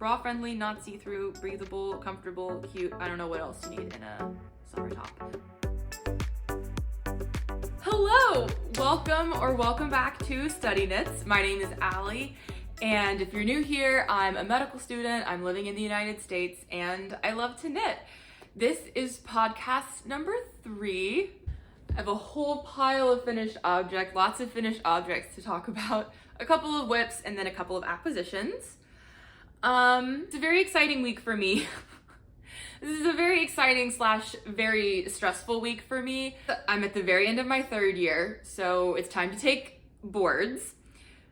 bra friendly, not see-through, breathable, comfortable, cute. I don't know what else you need in a summer top. Hello, welcome back to studyknits. My name is Allie, and if you're new here, I'm a medical student, I'm living in the United States, and I love to knit. This is podcast number 3. I have a whole pile of finished objects, lots of finished objects to talk about, a couple of whips, and then a couple of acquisitions. It's a very exciting week for me. This is a very exciting / very stressful week for me. I'm at the very end of my 3rd year, so it's time to take boards.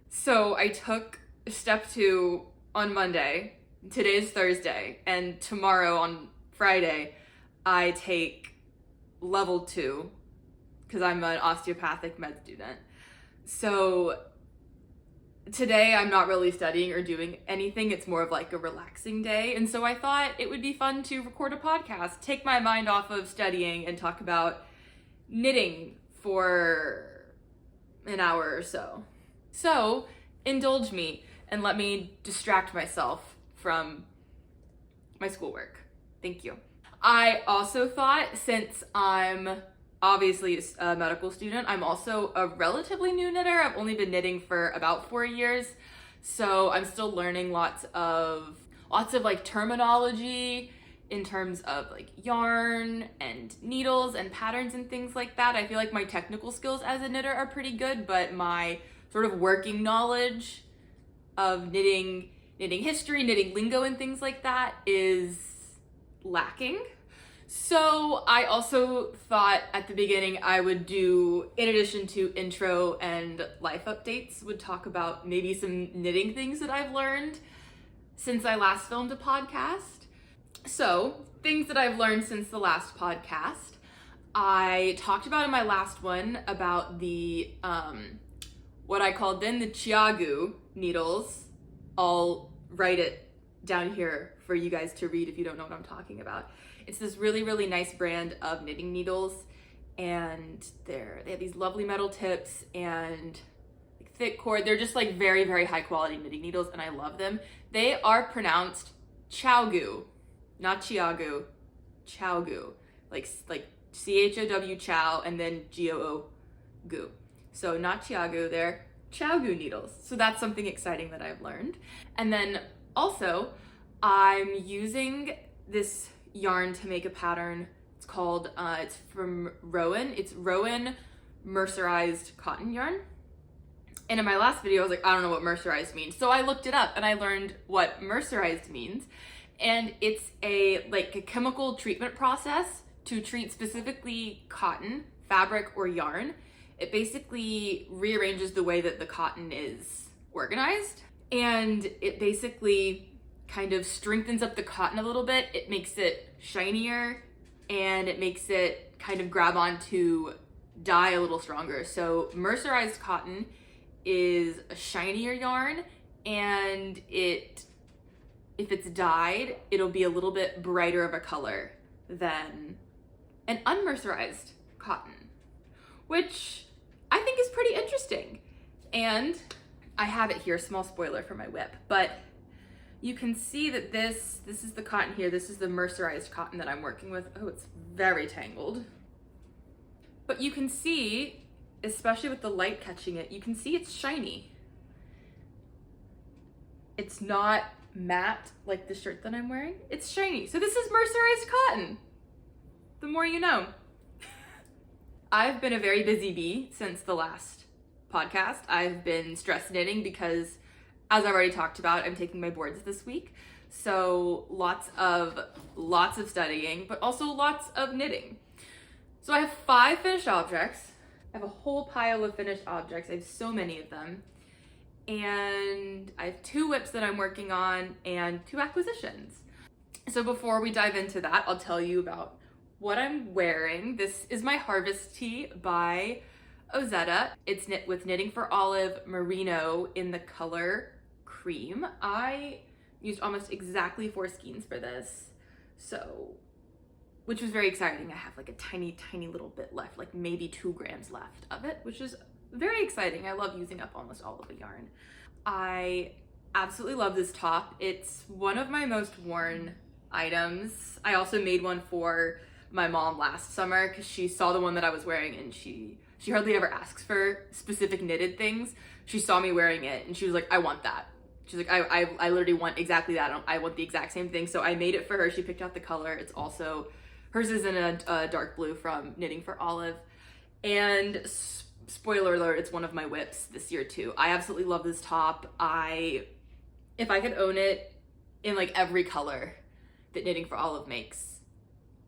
So I took step 2 on Monday, today's Thursday, and tomorrow on Friday, I take level 2, because I'm an osteopathic med student. So today I'm not really studying or doing anything. It's more of like a relaxing day. And so I thought it would be fun to record a podcast, take my mind off of studying and talk about knitting for an hour or so. So indulge me and let me distract myself from my schoolwork. Thank you. I also thought, since I'm obviously a medical student, I'm also a relatively new knitter. I've only been knitting for about 4 years, so I'm still learning lots of like terminology in terms of like yarn and needles and patterns and things like that. I feel like my technical skills as a knitter are pretty good, but my sort of working knowledge of knitting history, knitting lingo and things like that is lacking. So I also thought at the beginning I would do, in addition to intro and life updates, would talk about maybe some knitting things that I've learned since I last filmed a podcast. So things that I've learned since the last podcast. I talked about in my last one about the, what I called then the Chiagu needles. I'll write it down here for you guys to read if you don't know what I'm talking about. It's this really, really nice brand of knitting needles, and they have these lovely metal tips and like thick cord. They're just like very, very high quality knitting needles, and I love them. They are pronounced Chiagu, not Chiagu, Chiagu, like CHOW chow and then GOO goo. So not Chiagu, they're Chiagu needles. So that's something exciting that I've learned. And then also I'm using this yarn to make a pattern. It's called, it's from Rowan. It's Rowan mercerized cotton yarn. And in my last video, I was like, I don't know what mercerized means. So I looked it up and I learned what mercerized means. And it's a chemical treatment process to treat specifically cotton, fabric, or yarn. It basically rearranges the way that the cotton is organized. And it basically kind of strengthens up the cotton a little bit. It makes it shinier and it makes it kind of grab onto dye a little stronger. So mercerized cotton is a shinier yarn, and if it's dyed, it'll be a little bit brighter of a color than an unmercerized cotton, which I think is pretty interesting. And I have it here, small spoiler for my whip, but you can see that this is the cotton here. This is the mercerized cotton that I'm working with. Oh, it's very tangled. But you can see, especially with the light catching it, you can see it's shiny. It's not matte like the shirt that I'm wearing. It's shiny. So this is mercerized cotton. The more you know. I've been a very busy bee since the last podcast. I've been stress knitting because, as I've already talked about, I'm taking my boards this week. So lots of studying, but also lots of knitting. So I have 5 finished objects. I have a whole pile of finished objects. I have so many of them. And I have 2 whips that I'm working on and 2 acquisitions. So before we dive into that, I'll tell you about what I'm wearing. This is my Harvest tee by Ozetta. It's knit with Knitting for Olive merino in the color cream. I used almost exactly 4 skeins for this, which was very exciting. I have like a tiny little bit left, like maybe 2 grams left of it, which is very exciting. I love using up almost all of the yarn. I Absolutely love this top. It's one of my most worn items. I also made one for my mom last summer because she saw the one that I was wearing, and she hardly ever asks for specific knitted things. She saw me wearing it and she was like, I want that. She's like, I literally want exactly that. I want the exact same thing. So I made it for her. She picked out the color. It's also, hers is in a dark blue from Knitting for Olive. And spoiler alert, it's one of my whips this year too. I absolutely love this top. If I could own it in like every color that Knitting for Olive makes,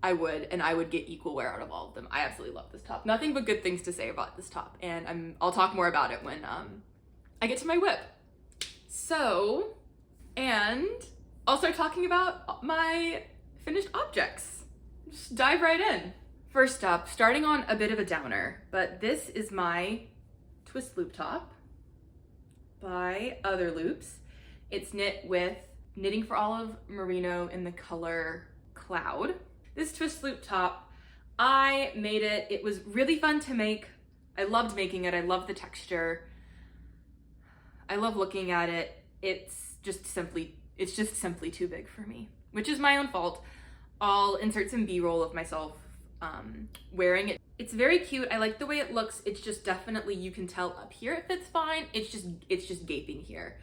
I would, and I would get equal wear out of all of them. I absolutely love this top. Nothing but good things to say about this top, and I'll talk more about it when I get to my whip. So, and I'll start talking about my finished objects. Just dive right in. First up, starting on a bit of a downer, but this is my twist loop top by Other Loops. It's knit with Knitting for Olive merino in the color Cloud. This twist loop top, I made it. It was really fun to make. I loved making it. I love the texture. I love looking at it. It's just simply too big for me, which is my own fault. I'll insert some B-roll of myself wearing it. It's very cute. I like the way it looks. It's just definitely, you can tell up here it fits fine. It's just gaping here.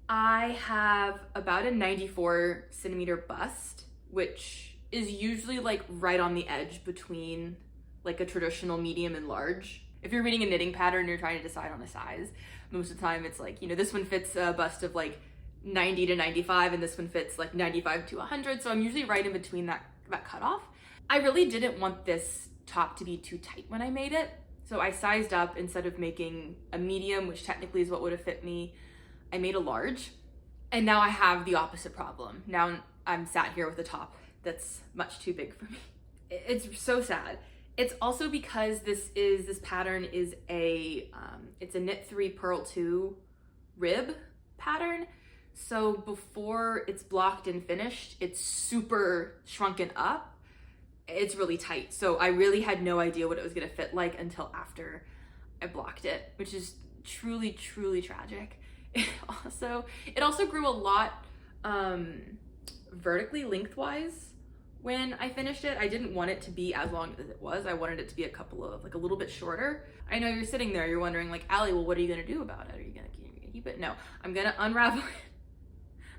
I have about a 94 centimeter bust, which is usually like right on the edge between like a traditional medium and large. If you're reading a knitting pattern, you're trying to decide on a size. Most of the time it's like, you know, this one fits a bust of like 90 to 95 and this one fits like 95 to 100. So I'm usually right in between that cutoff. I really didn't want this top to be too tight when I made it. So I sized up. Instead of making a medium, which technically is what would have fit me, I made a large. And now I have the opposite problem. Now I'm sat here with a top that's much too big for me. It's so sad. It's also because this pattern is it's a knit 3 purl 2 rib pattern. So before it's blocked and finished, it's super shrunken up. It's really tight. So I really had no idea what it was gonna fit like until after I blocked it, which is truly, truly tragic. It also grew a lot vertically lengthwise when I finished it. I didn't want it to be as long as it was. I wanted it to be a little bit shorter. I know you're sitting there, you're wondering like, Allie, well, what are you gonna do about it? Are you gonna keep it? No, I'm gonna unravel it.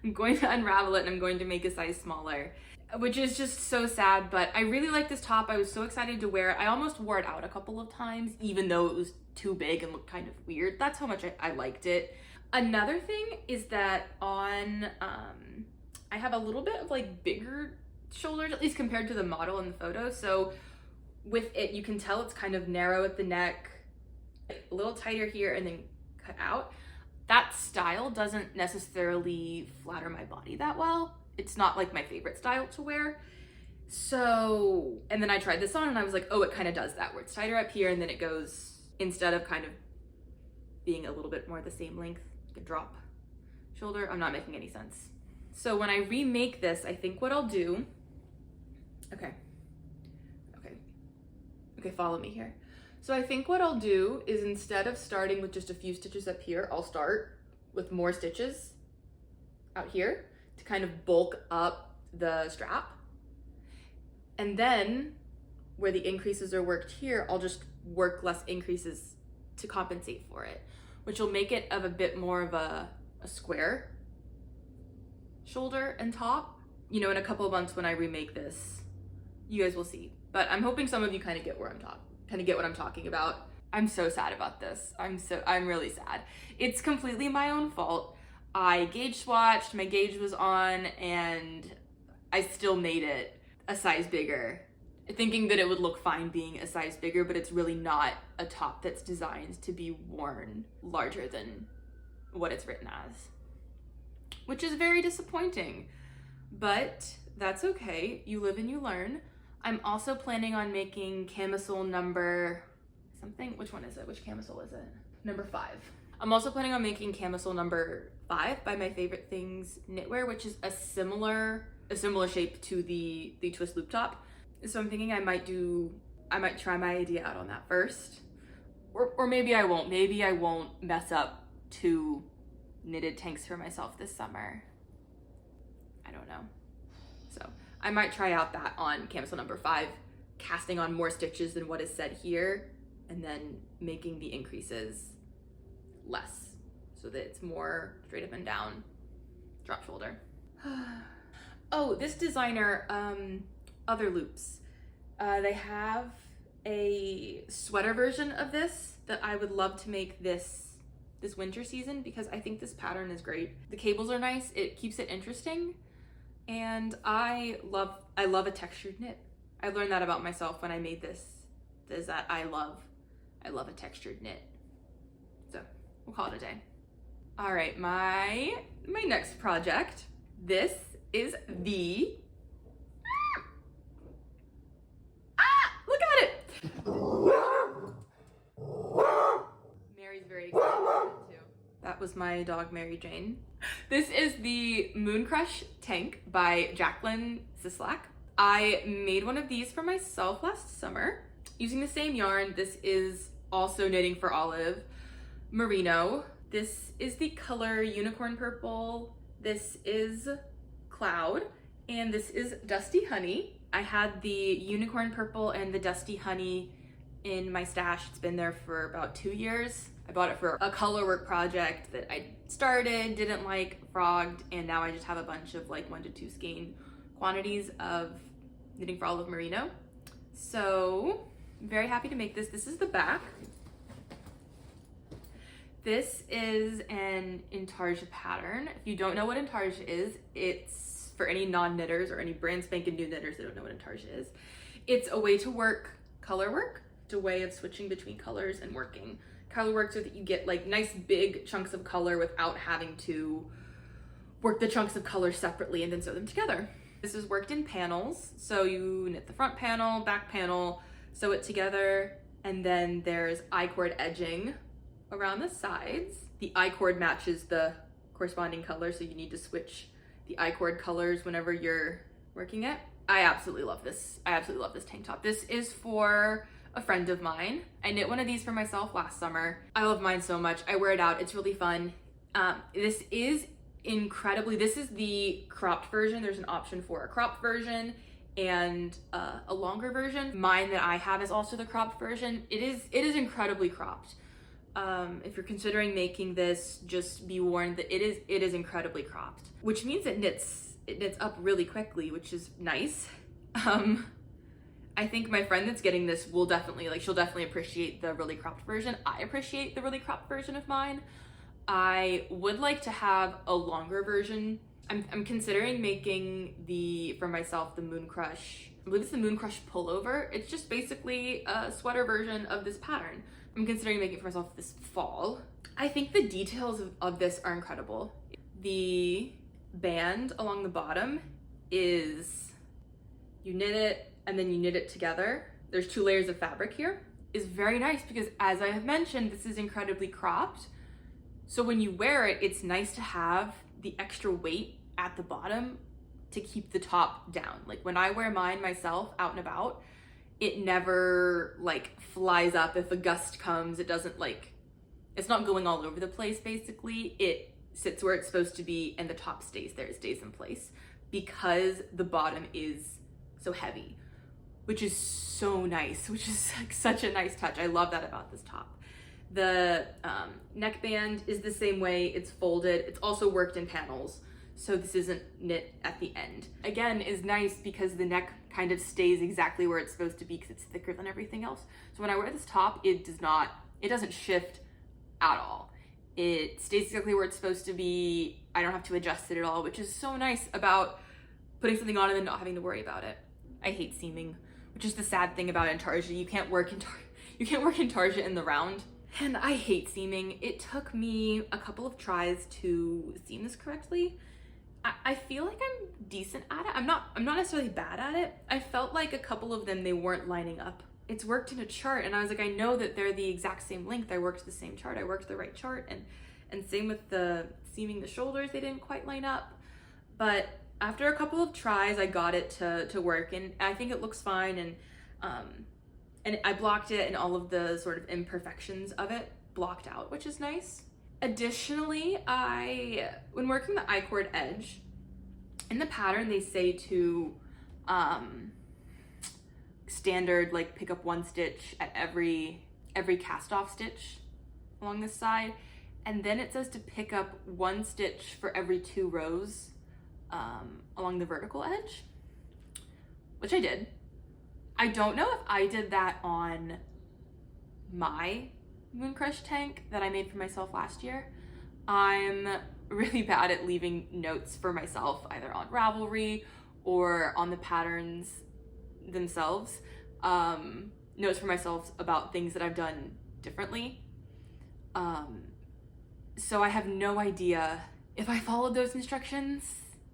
I'm going to unravel it and I'm going to make a size smaller, which is just so sad, but I really like this top. I was so excited to wear it. I almost wore it out a couple of times, even though it was too big and looked kind of weird. That's how much I liked it. Another thing is that I have a little bit of like bigger shoulders, at least compared to the model in the photo. So with it, you can tell it's kind of narrow at the neck, a little tighter here and then cut out. That style doesn't necessarily flatter my body that well. It's not like my favorite style to wear. So, and then I tried this on and I was like, oh, it kind of does that, where it's tighter up here and then it goes, instead of kind of being a little bit more the same length, like a drop shoulder. I'm not making any sense. So when I remake this, I think what I'll do, okay, follow me here. So I think what I'll do is, instead of starting with just a few stitches up here, I'll start with more stitches out here to kind of bulk up the strap. And then where the increases are worked here, I'll just work less increases to compensate for it, which will make it of a bit more of a square shoulder and top. You know, in a couple of months when I remake this, you guys will see. But I'm hoping some of you kind of get what I'm talking about. I'm so sad about this. I'm really sad. It's completely my own fault. I gauge swatched, my gauge was on, and I still made it a size bigger, thinking that it would look fine being a size bigger, but it's really not a top that's designed to be worn larger than what it's written as, which is very disappointing, but that's okay. You live and you learn. I'm also planning on making camisole number something. Which one is it? Which camisole is it? Number 5. I'm also planning on making camisole number 5 by My Favorite Things Knitwear, which is a similar shape to the twist loop top. So I'm thinking I might try my idea out on that first, or maybe I won't. Maybe I won't mess up too knitted tanks for myself this summer. I don't know. So I might try out that on camisole number 5, casting on more stitches than what is said here, and then making the increases less so that it's more straight up and down, drop shoulder. Oh, this designer, Other Loops, they have a sweater version of this that I would love to make this winter season, because I think this pattern is great. The cables are nice, it keeps it interesting, and I love a textured knit. I learned that about myself when I made this, is that I love a textured knit. So we'll call it a day. All right, my next project, this is the, look at it. Mary's very excited about it too. That was my dog, Mary Jane. This is the Mooncrush tank by Jacqueline Sislak. I made one of these for myself last summer using the same yarn. This is also knitting for Olive, merino. This is the color Unicorn Purple. This is Cloud, and this is Dusty Honey. I had the Unicorn Purple and the Dusty Honey in my stash. It's been there for about 2 years. I bought it for a color work project that I started, didn't like, frogged, and now I just have a bunch of like 1 to 2 skein quantities of knitting for Olive merino. So I'm very happy to make this. This is the back. This is an intarsia pattern. If you don't know what intarsia is, it's for any non-knitters or any brand spanking new knitters that don't know what intarsia is. It's a way to work color work. It's a way of switching between colors and working color work so that you get like nice big chunks of color without having to work the chunks of color separately and then sew them together. This is worked in panels. So you knit the front panel, back panel, sew it together, and then there's I-cord edging around the sides. The I-cord matches the corresponding color, so you need to switch the I-cord colors whenever you're working it. I absolutely love this. I absolutely love this tank top. This is for a friend of mine. I knit one of these for myself last summer. I love mine so much. I wear it out. It's really fun. This is the cropped version. There's an option for a cropped version and a longer version. Mine that I have is also the cropped version. It is incredibly cropped. If you're considering making this, just be warned that it is incredibly cropped, which means it knits up really quickly, which is nice. I think my friend that's getting this will she'll definitely appreciate the really cropped version. I appreciate the really cropped version of mine. I would like to have a longer version. I'm considering making for myself the Mooncrush. I believe it's the Mooncrush pullover. It's just basically a sweater version of this pattern. I'm considering making it for myself this fall. I think the details of this are incredible. The band along the bottom is, you knit it and then you knit it together. There's 2 layers of fabric here. Is very nice because, as I have mentioned, this is incredibly cropped. So when you wear it, it's nice to have the extra weight at the bottom to keep the top down. Like when I wear mine myself out and about, it never like flies up. If a gust comes, it doesn't it's not going all over the place basically. It sits where it's supposed to be and the top stays there, it stays in place because the bottom is so heavy, which is so nice, which is like such a nice touch. I love that about this top. The neckband is the same way, it's folded. It's also worked in panels, so this isn't knit at the end. Again, is nice because the neck kind of stays exactly where it's supposed to be because it's thicker than everything else. So when I wear this top, it doesn't shift at all. It stays exactly where it's supposed to be. I don't have to adjust it at all, which is so nice about putting something on and then not having to worry about it. I hate seaming, which is the sad thing about intarsia. You can't work intarsia in the round. And I hate seaming. It took me a couple of tries to seam this correctly. I feel like I'm decent at it. I'm not necessarily bad at it. I felt like a couple of them, they weren't lining up. It's worked in a chart and I was like, I know that they're the exact same length. I worked the same chart. I worked the right chart, and same with the seaming the shoulders, they didn't quite line up. But after a couple of tries, I got it to work, and I think it looks fine. And I blocked it, and all of the sort of imperfections of it blocked out, which is nice. Additionally, when working the I-cord edge, in the pattern they say to standard like pick up 1 stitch at every cast off stitch along this side, and then it says to pick up 1 stitch for every 2 rows along the vertical edge, which I did. I don't know if I did that on my mooncrush tank that I made for myself last year. I'm really bad at leaving notes for myself, either on Ravelry or on the patterns themselves. Notes for myself about things that I've done differently. So I have no idea if I followed those instructions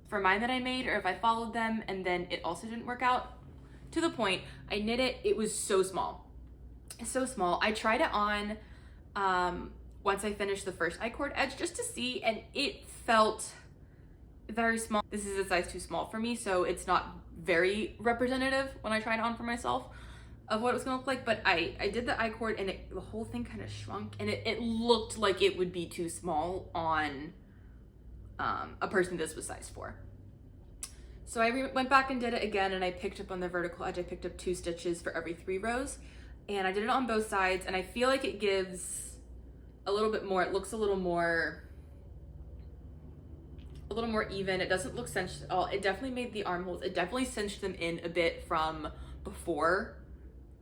for mine that I made, or if I followed them and then it also didn't work out. To the point, I knit it, it was so small. So small. I tried it on once I finished the first I-cord edge just to see, and it felt very small. This is a size too small for me, so it's not very representative when I tried it on for myself of what it was gonna look like, but I did the I-cord and the whole thing kind of shrunk, and it looked like it would be too small on a person this was size 4. So I went back and did it again, and I picked up on the vertical edge, I picked up 2 stitches for every 3 rows, and I did it on both sides, and I feel like it gives a little bit more, it looks a little more even. It doesn't look cinched at all. It definitely made the armholes, it definitely cinched them in a bit from before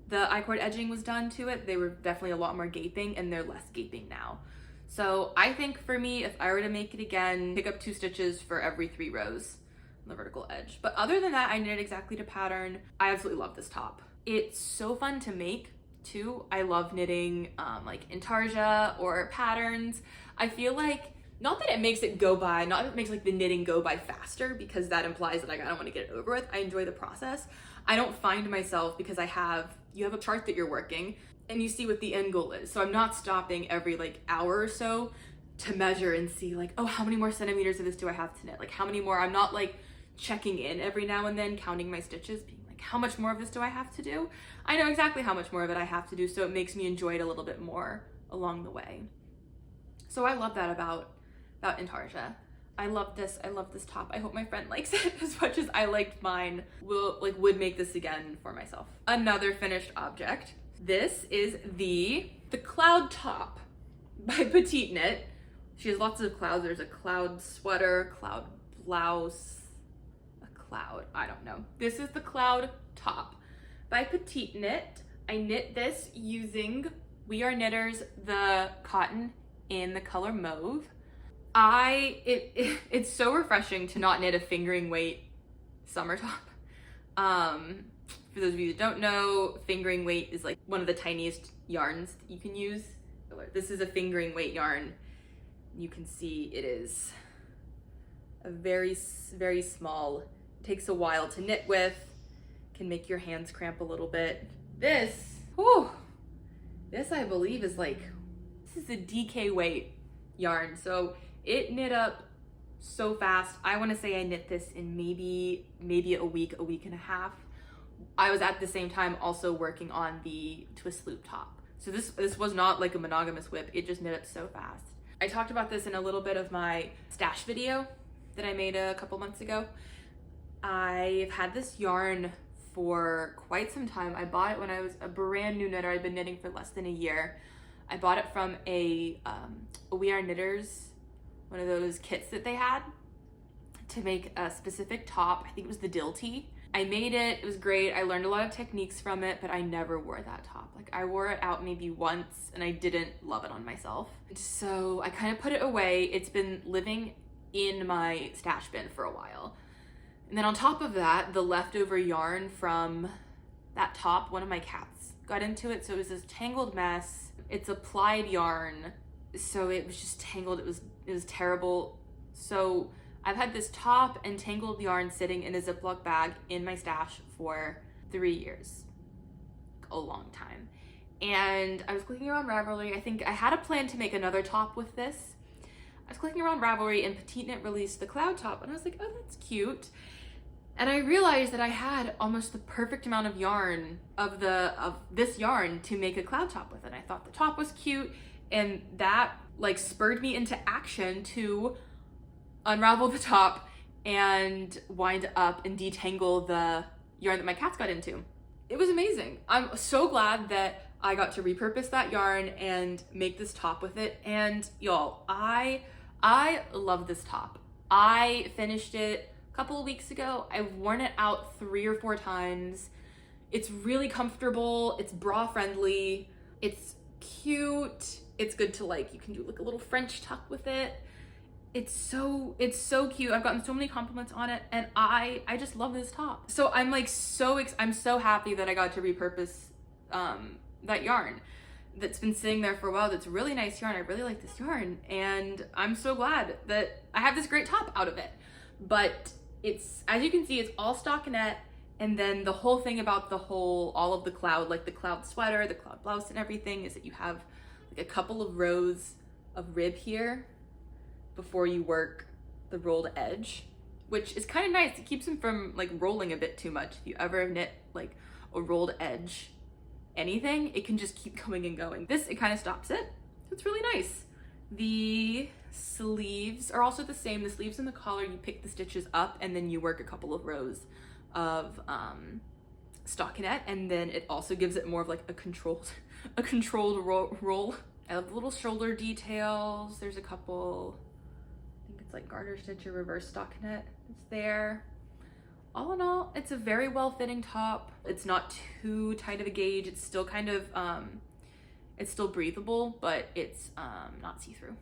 the I-cord edging was done to it. They were definitely a lot more gaping, and they're less gaping now. So I think for me, if I were to make it again, pick up 2 stitches for every 3 rows on the vertical edge. But other than that, I knit exactly to pattern. I absolutely love this top. It's so fun to make too. I love knitting like intarsia or patterns. I feel like, not that it makes it go by, not that it makes like the knitting go by faster, because that implies that like I don't want to get it over with. I enjoy the process. I don't find myself, because you have a chart that you're working and you see what the end goal is. So I'm not stopping every like hour or so to measure and see like, oh, how many more centimeters of this do I have to knit? Like how many more? I'm not like checking in every now and then, counting my stitches, being like, how much more of this do I have to do? I know exactly how much more of it I have to do, so it makes me enjoy it a little bit more along the way. So I love that about intarsia. I love this top. I hope my friend likes it as much as I liked mine. Would make this again for myself. Another finished object. This is the cloud top by Petite Knit. She has lots of clouds. There's a cloud sweater, cloud blouse, a cloud, I don't know. This is the cloud top by Petite Knit. I knit this using We Are Knitters, the cotton in the color mauve. It's so refreshing to not knit a fingering weight summer top. For those of you that don't know, fingering weight is like one of the tiniest yarns that you can use. This is a fingering weight yarn. You can see it is a very, very small, it takes a while to knit with, can make your hands cramp a little bit. This I believe is like, this is a DK weight yarn. So it knit up so fast. I want to say I knit this in maybe a week and a half. I was at the same time also working on the twist loop top. So this was not like a monogamous whip. It just knit up so fast. I talked about this in a little bit of my stash video that I made a couple months ago. I've had this yarn for quite some time. I bought it when I was a brand new knitter. I'd been knitting for less than a year. I bought it from a We Are Knitters, one of those kits that they had to make a specific top. I think it was the dill tee. I made it, it was great. I learned a lot of techniques from it, but I never wore that top. Like I wore it out maybe once and I didn't love it on myself. So I kind of put it away. It's been living in my stash bin for a while. And then on top of that, the leftover yarn from that top, one of my cats got into it. So it was this tangled mess. It's a plied yarn. So it was just tangled. It was terrible. So I've had this top and tangled yarn sitting in a Ziploc bag in my stash for 3 years. A long time. And I was clicking around Ravelry. I think I had a plan to make another top with this. I was clicking around Ravelry and Petite Knit released the cloud top and I was like, oh, that's cute. And I realized that I had almost the perfect amount of yarn of this yarn to make a cloud top with it. I thought the top was cute. And that like spurred me into action to unravel the top and wind up and detangle the yarn that my cats got into. It was amazing. I'm so glad that I got to repurpose that yarn and make this top with it. And y'all, I love this top. I finished it a couple of weeks ago. I've worn it out 3 or 4 times. It's really comfortable. It's bra friendly. It's cute. It's good to like, you can do like a little French tuck with it. It's so cute. I've gotten so many compliments on it, and I just love this top. So I'm like I'm so happy that I got to repurpose that yarn that's been sitting there for a while. That's really nice yarn. I really like this yarn, and I'm so glad that I have this great top out of it. But it's, as you can see, it's all stockinette, and then the whole thing about all of the cloud, like the cloud sweater, the cloud blouse and everything, is that you have like a couple of rows of rib here before you work the rolled edge, which is kind of nice. It keeps them from like rolling a bit too much. If you ever knit like a rolled edge anything, it can just keep going and going. This, it kind of stops it. It's really nice. The sleeves are also the same. The sleeves and the collar, you pick the stitches up and then you work a couple of rows of stockinette, and then it also gives it more of like a controlled roll. I love the little shoulder details. There's a couple, I think it's like garter stitch or reverse stockinette. It's there. All in all, it's a very well-fitting top. It's not too tight of a gauge. It's still kind of, it's still breathable, but it's not see-through.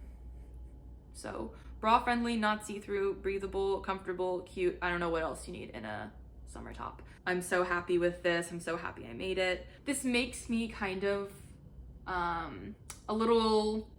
So bra-friendly, not see-through, breathable, comfortable, cute. I don't know what else you need in a summer top. I'm so happy with this. I'm so happy I made it. This makes me kind of a little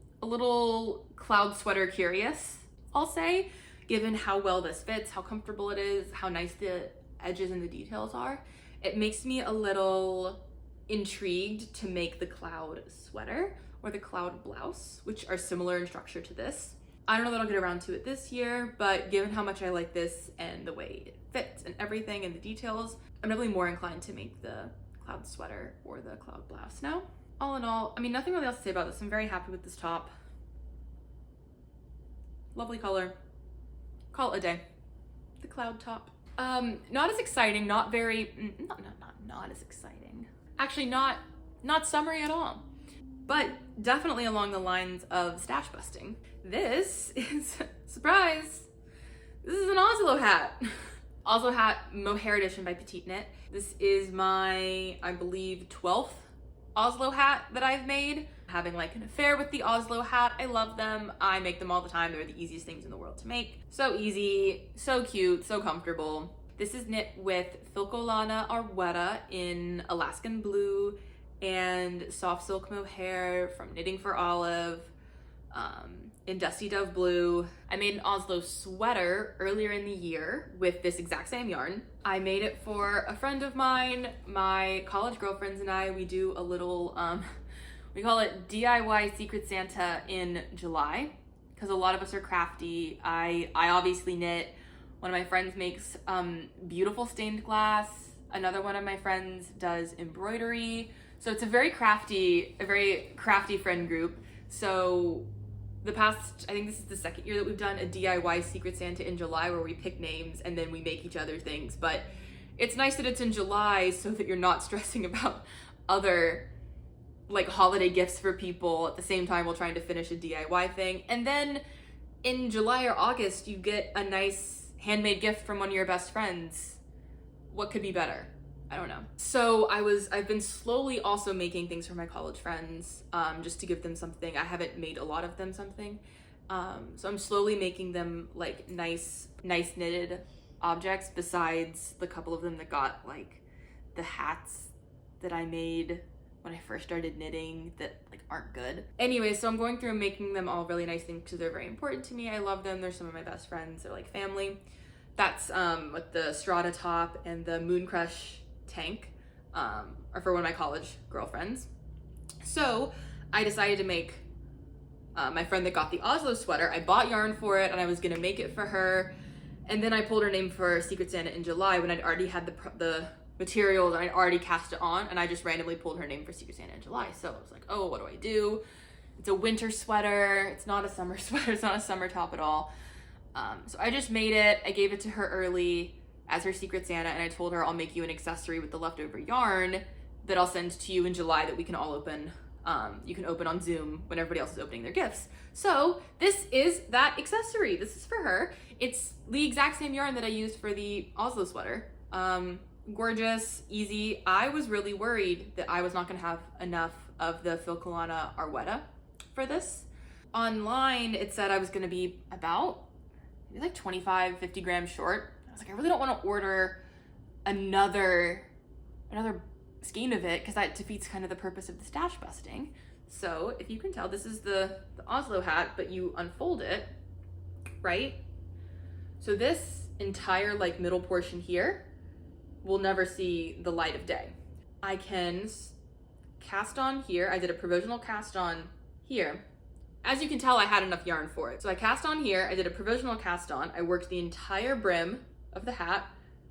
cloud sweater curious, I'll say, given how well this fits, how comfortable it is, how nice the edges and the details are. It makes me a little intrigued to make the cloud sweater or the cloud blouse, which are similar in structure to this. I don't know that I'll get around to it this year, but given how much I like this and the way it fits and everything and the details, I'm definitely more inclined to make the cloud sweater or the cloud blouse now. All in all, I mean, nothing really else to say about this. I'm very happy with this top. Lovely color. Call it a day. The cloud top. Not as exciting, not very, not as exciting. Actually, not summery at all, but definitely along the lines of stash busting. This is, surprise, this is an Oslo hat. Oslo hat mohair edition by Petite Knit. This is my, I believe, 12th Oslo hat that I've made. Having like an affair with the Oslo hat. I love them. I make them all the time. They're the easiest things in the world to make. So easy, so cute, so comfortable. This is knit with Filcolana Arwetta in Alaskan blue and soft silk mohair from Knitting for Olive in Dusty Dove blue. I made an Oslo sweater earlier in the year with this exact same yarn. I made it for a friend of mine. My college girlfriends and I, we do a little, we call it DIY Secret Santa in July, because a lot of us are crafty. I obviously knit. One of my friends makes beautiful stained glass. Another one of my friends does embroidery. So it's a very crafty friend group. So the past, I think this is the second year that we've done a DIY Secret Santa in July, where we pick names and then we make each other things. But it's nice that it's in July so that you're not stressing about other like holiday gifts for people at the same time while trying to finish a DIY thing. And then in July or August, you get a nice handmade gift from one of your best friends. What could be better? I don't know. So I've been slowly also making things for my college friends, just to give them something. I haven't made a lot of them something. So I'm slowly making them like nice knitted objects, besides the couple of them that got like the hats that I made when I first started knitting that like aren't good. Anyway, so I'm going through and making them all really nice things because they're very important to me. I love them. They're some of my best friends. They're like family. That's with the Strata top and the mooncrush tank are for one of my college girlfriends. So I decided to make my friend that got the Oslo sweater. I bought yarn for it and I was gonna make it for her. And then I pulled her name for Secret Santa in July when I'd already had the materials and I'd already cast it on, and I just randomly pulled her name for Secret Santa in July. So I was like, oh, what do I do? It's a winter sweater. It's not a summer sweater. It's not a summer top at all. So I just made it. I gave it to her early as her Secret Santa, and I told her I'll make you an accessory with the leftover yarn that I'll send to you in July that we can all open. You can open on Zoom when everybody else is opening their gifts. So this is that accessory. This is for her. It's the exact same yarn that I used for the Oslo sweater. Gorgeous, easy. I was really worried that I was not gonna have enough of the Filcolana Arwetta for this. Online, it said I was gonna be about maybe like 25, 50 grams short. I was like, I really don't wanna order another skein of it because that defeats kind of the purpose of the stash busting. So if you can tell, this is the Oslo hat, but you unfold it, right? So this entire like middle portion here will never see the light of day. I can cast on here. I did a provisional cast on here. As you can tell, I had enough yarn for it. So I cast on here, I did a provisional cast on. I worked the entire brim of the hat.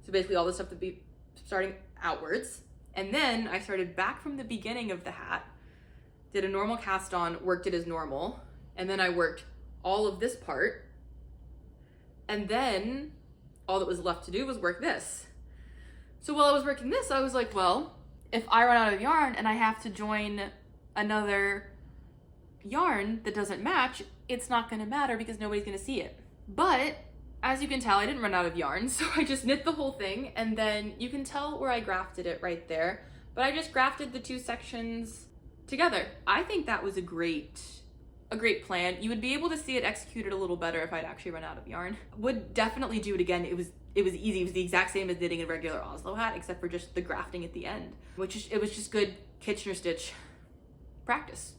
So basically all the stuff would be starting outwards. And then I started back from the beginning of the hat, did a normal cast on, worked it as normal. And then I worked all of this part. And then all that was left to do was work this. So while I was working this, I was like, well, if I run out of yarn and I have to join another yarn that doesn't match, it's not gonna matter because nobody's gonna see it. But as you can tell, I didn't run out of yarn, so I just knit the whole thing, and then you can tell where I grafted it right there, but I just grafted the two sections together. I think that was a great plan. You would be able to see it executed a little better if I'd actually run out of yarn. Would definitely do it again. It was easy. It was the exact same as knitting a regular Oslo hat, except for just the grafting at the end, it was just good Kitchener stitch practice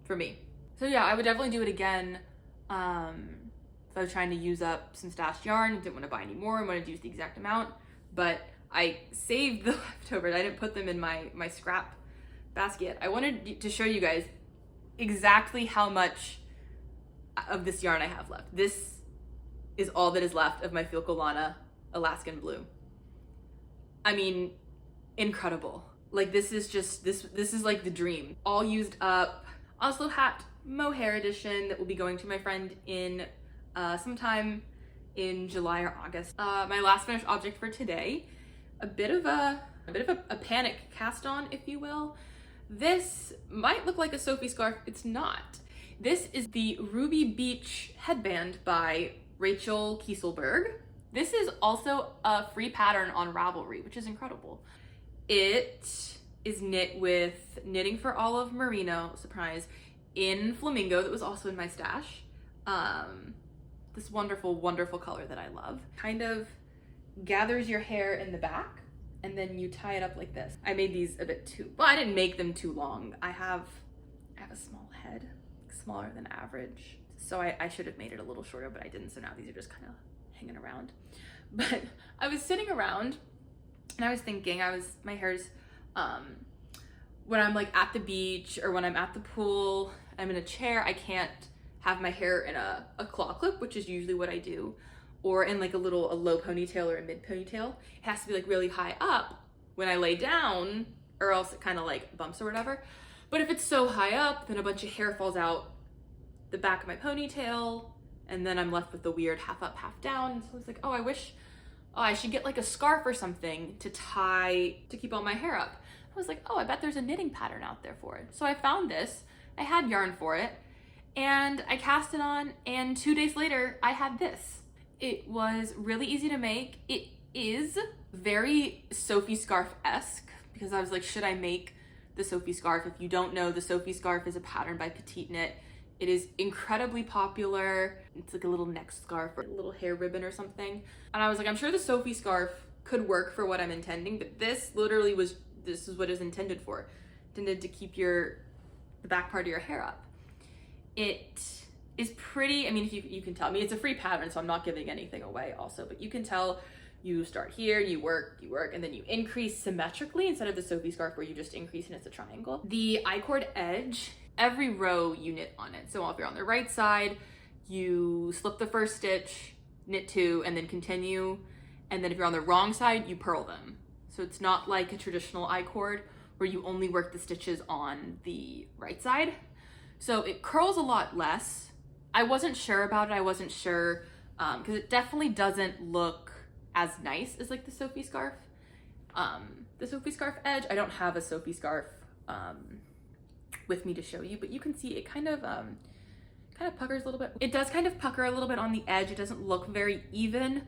for me. So yeah, I would definitely do it again. If I was trying to use up some stashed yarn, didn't want to buy any more, and wanted to use the exact amount, but I saved the leftovers. I didn't put them in my scrap basket. I wanted to show you guys exactly how much of this yarn I have left. This is all that is left of my Filcolana Alaskan Blue. I mean, incredible. Like this is like the dream. All used up. Oslo hat mohair edition that will be going to my friend in sometime in July or August. My last finished object for today, a bit of a panic cast on, if you will. This might look like a Sophie scarf. It's not. This is the Ruby Beach headband by Rachel Kieselberg. This is also a free pattern on Ravelry, which is incredible. It is knit with Knitting for Olive Merino, surprise, in flamingo that was also in my stash. This wonderful, wonderful color that I love. Kind of gathers your hair in the back and then you tie it up like this. I made these a bit too, well, I didn't make them too long. I have a small head, smaller than average. So I should have made it a little shorter, but I didn't. So now these are just kind of hanging around. But I was sitting around and I was thinking, my hair's, when I'm like at the beach or when I'm at the pool, I'm in a chair, I can't have my hair in a claw clip, which is usually what I do, or in like a low ponytail or a mid ponytail. It has to be like really high up when I lay down, or else it kind of like bumps or whatever. But if it's so high up, then a bunch of hair falls out the back of my ponytail, and then I'm left with the weird half up, half down. And so I was like, oh, I should get like a scarf or something to tie to keep all my hair up. I was like, oh, I bet there's a knitting pattern out there for it. So I found this, I had yarn for it, and I cast it on, and 2 days later, I had this. It was really easy to make. It is very Sophie scarf-esque, because I was like, should I make the Sophie scarf? If you don't know, the Sophie scarf is a pattern by Petite Knit. It is incredibly popular. It's like a little neck scarf or a little hair ribbon or something. And I was like, I'm sure the Sophie scarf could work for what I'm intending, but this literally this is what it's intended for. Intended to keep the back part of your hair up. It is pretty, I mean, if you can tell, I mean, it's a free pattern, so I'm not giving anything away also, but you can tell you start here, you work, and then you increase symmetrically instead of the Sophie scarf where you just increase and it's a triangle. The I-cord edge, every row you knit on it. So if you're on the right side, you slip the first stitch, knit two, and then continue. And then if you're on the wrong side, you purl them. So it's not like a traditional I-cord where you only work the stitches on the right side. So it curls a lot less. I wasn't sure about it. I wasn't sure because it definitely doesn't look as nice as like the Sophie scarf. The Sophie scarf edge, I don't have a Sophie scarf with me to show you, but you can see it kind of puckers a little bit. It does kind of pucker a little bit on the edge. It doesn't look very even,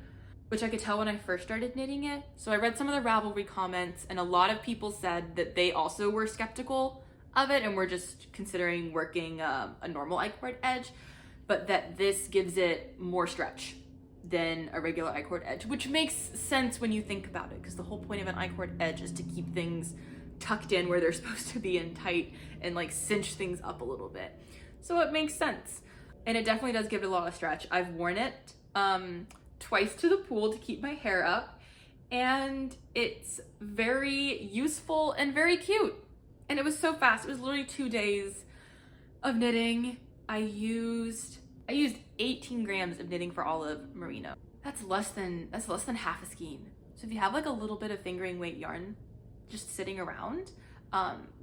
which I could tell when I first started knitting it. So I read some of the Ravelry comments, and a lot of people said that they also were skeptical of it and were just considering working a normal I-cord edge, but that this gives it more stretch than a regular I-cord edge, which makes sense when you think about it, because the whole point of an I-cord edge is to keep things tucked in where they're supposed to be and tight and like cinch things up a little bit. So it makes sense. And it definitely does give it a lot of stretch. I've worn it twice to the pool to keep my hair up, and it's very useful and very cute. And it was so fast. It was literally 2 days of knitting. I used 18 grams of knitting for all of merino. That's less than half a skein. So if you have like a little bit of fingering weight yarn just sitting around,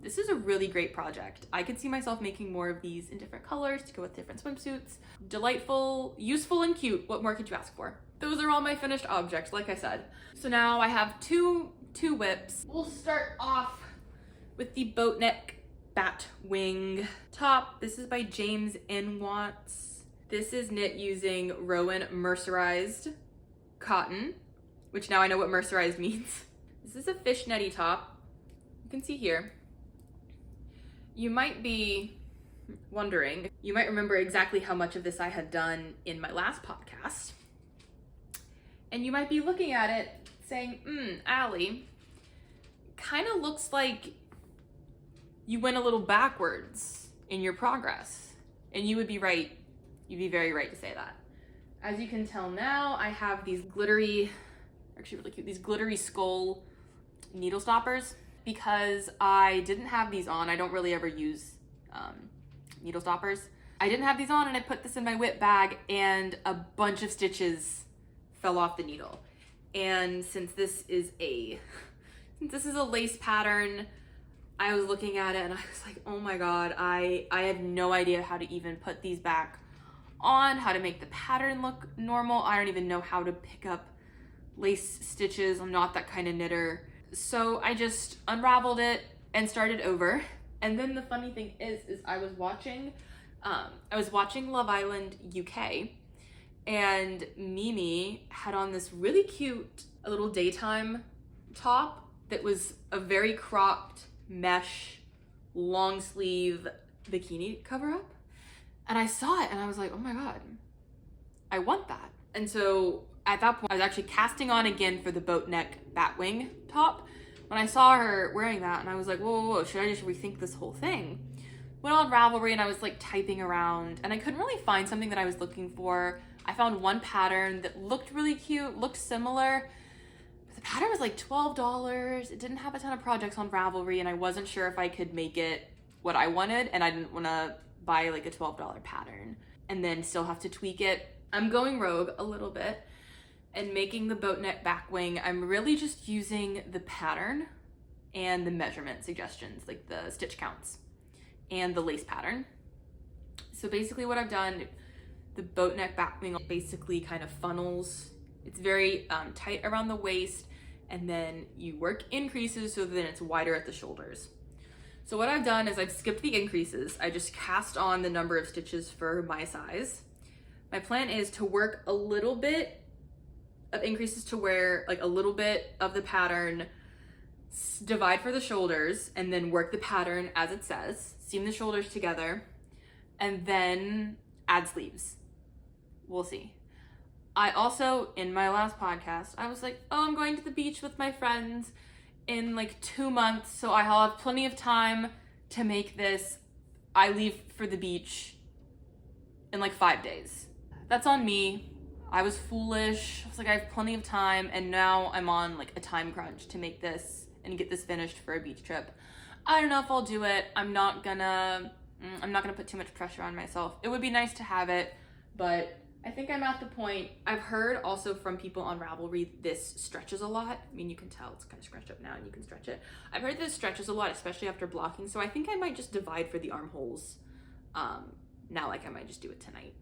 this is a really great project. I could see myself making more of these in different colors to go with different swimsuits. Delightful, useful, and cute. What more could you ask for? Those are all my finished objects, like I said. So now I have two whips. We'll start off with the boat neck batwing top. This is by James N. Watts. This is knit using Rowan mercerized cotton, which now I know what mercerized means. This is a fishnetty top. You can see here. You might be wondering, you might remember exactly how much of this I had done in my last podcast. And you might be looking at it saying, Allie, kind of looks like you went a little backwards in your progress. And you would be right. You'd be very right to say that. As you can tell now, I have these glittery, actually really cute, these glittery skull needle stoppers. Because I didn't have these on, I don't really ever use needle stoppers. I didn't have these on, and I put this in my whip bag, and a bunch of stitches fell off the needle. And since this is a lace pattern, I was looking at it and I was like, oh my God, I have no idea how to even put these back on, how to make the pattern look normal. I don't even know how to pick up lace stitches. I'm not that kind of knitter. So I just unraveled it and started over. And then the funny thing is I was watching Love Island UK, and Mimi had on this really cute little daytime top that was a very cropped mesh long sleeve bikini cover up. And I saw it and I was like, oh my God, I want that. And so at that point, I was actually casting on again for the boat neck batwing top when I saw her wearing that, and I was like, whoa, should I just rethink this whole thing? Went on Ravelry and I was like typing around, and I couldn't really find something that I was looking for. I found one pattern that looked really cute, looked similar, but the pattern was like $12. It didn't have a ton of projects on Ravelry, and I wasn't sure if I could make it what I wanted, and I didn't want to buy like a $12 pattern and then still have to tweak it. I'm going rogue a little bit and making the boat neck batwing. I'm really just using the pattern and the measurement suggestions, like the stitch counts and the lace pattern. So basically what I've done, the boat neck batwing basically kind of funnels. It's very tight around the waist, and then you work increases so then it's wider at the shoulders. So what I've done is I've skipped the increases. I just cast on the number of stitches for my size. My plan is to work a little bit of increases to where like a little bit of the pattern, divide for the shoulders, and then work the pattern as it says, seam the shoulders together, and then add sleeves. We'll see. I also, in my last podcast, I was like, oh, I'm going to the beach with my friends in like 2 months, so I'll have plenty of time to make this. I leave for the beach in like 5 days. That's on me. I was foolish. I was like, I have plenty of time, and now I'm on like a time crunch to make this and get this finished for a beach trip. I don't know if I'll do it. I'm not gonna put too much pressure on myself. It would be nice to have it, but I think I'm at the point. I've heard also from people on Ravelry this stretches a lot. I mean, you can tell it's kind of scrunched up now and you can stretch it. I've heard this stretches a lot, especially after blocking, so I think I might just divide for the armholes Now, like, I might just do it tonight.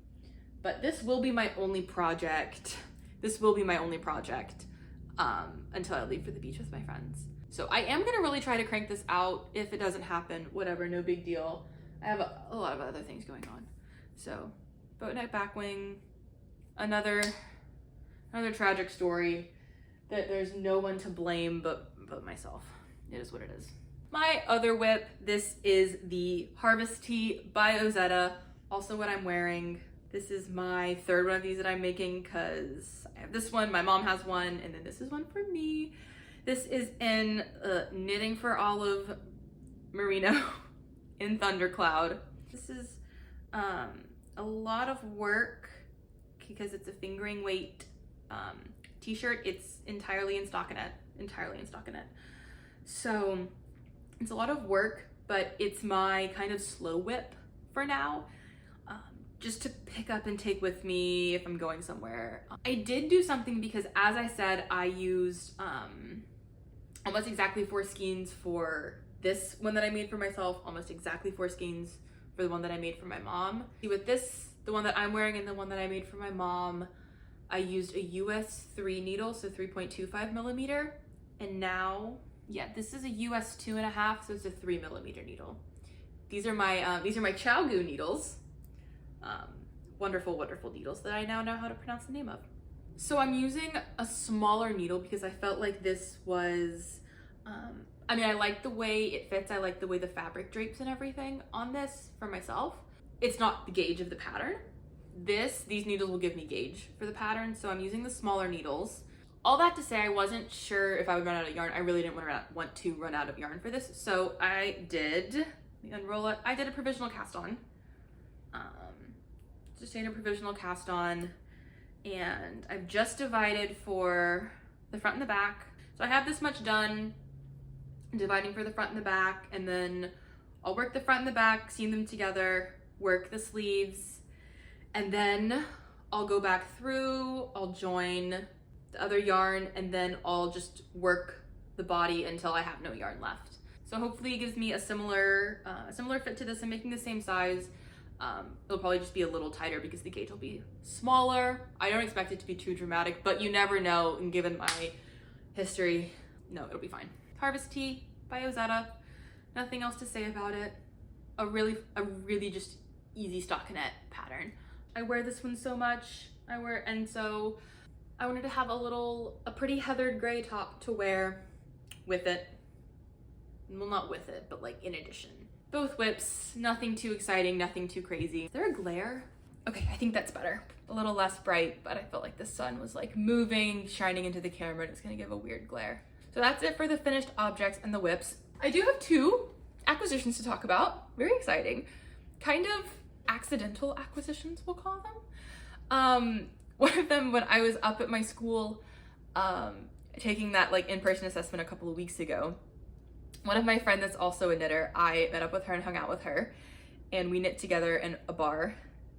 But this will be my only project. This will be my only project until I leave for the beach with my friends. So I am gonna really try to crank this out. If it doesn't happen, whatever, no big deal. I have a lot of other things going on. So, boat neck batwing, another tragic story that there's no one to blame but myself. It is what it is. My other whip, this is the Harvest Tee by Ozetta, also what I'm wearing. This is my third one of these that I'm making because I have this one, my mom has one, and then this is one for me. This is in Knitting for Olive Merino in Thundercloud. This is a lot of work because it's a fingering weight t-shirt. It's entirely in stockinette. So it's a lot of work, but it's my kind of slow whip for now. Just to pick up and take with me if I'm going somewhere. I did do something because, as I said, I used almost exactly 4 skeins for this one that I made for myself, almost exactly 4 skeins for the one that I made for my mom. With this, the one that I'm wearing and the one that I made for my mom, I used a US 3 needle, so 3.25 millimeter. And now, yeah, this is a US 2.5, so it's a 3 millimeter needle. These are my Chowgu needles. Wonderful, wonderful needles that I now know how to pronounce the name of. So I'm using a smaller needle because I felt like this was, I mean, I like the way it fits. I like the way the fabric drapes and everything on this for myself. It's not the gauge of the pattern. These needles will give me gauge for the pattern, so I'm using the smaller needles. All that to say, I wasn't sure if I would run out of yarn. I really didn't want to run out of yarn for this, so I did, let me unroll it. I did a provisional cast on. Just a provisional cast on, and I've just divided for the front and the back. So I have this much done, dividing for the front and the back, and then I'll work the front and the back, seam them together, work the sleeves, and then I'll go back through, I'll join the other yarn, and then I'll just work the body until I have no yarn left. So hopefully it gives me a similar fit to this. I'm making the same size. It'll probably just be a little tighter because the gauge will be smaller. I don't expect it to be too dramatic, but you never know, and given my history, no, it'll be fine. Harvest Tee by Ozetta. Nothing else to say about it. A really just easy stockinette pattern. I wear this one so much. And so I wanted to have a pretty heathered gray top to wear with it. Well, not with it, but like in addition. Both whips, nothing too exciting, nothing too crazy. Is there a glare? Okay, I think that's better. A little less bright, but I felt like the sun was like moving, shining into the camera, and it's gonna give a weird glare. So that's it for the finished objects and the whips. I do have 2 acquisitions to talk about. Very exciting. Kind of accidental acquisitions, we'll call them. One of them, when I was up at my school, taking that like in-person assessment a couple of weeks ago, one of my friends that's also a knitter, I met up with her and hung out with her, and we knit together in a bar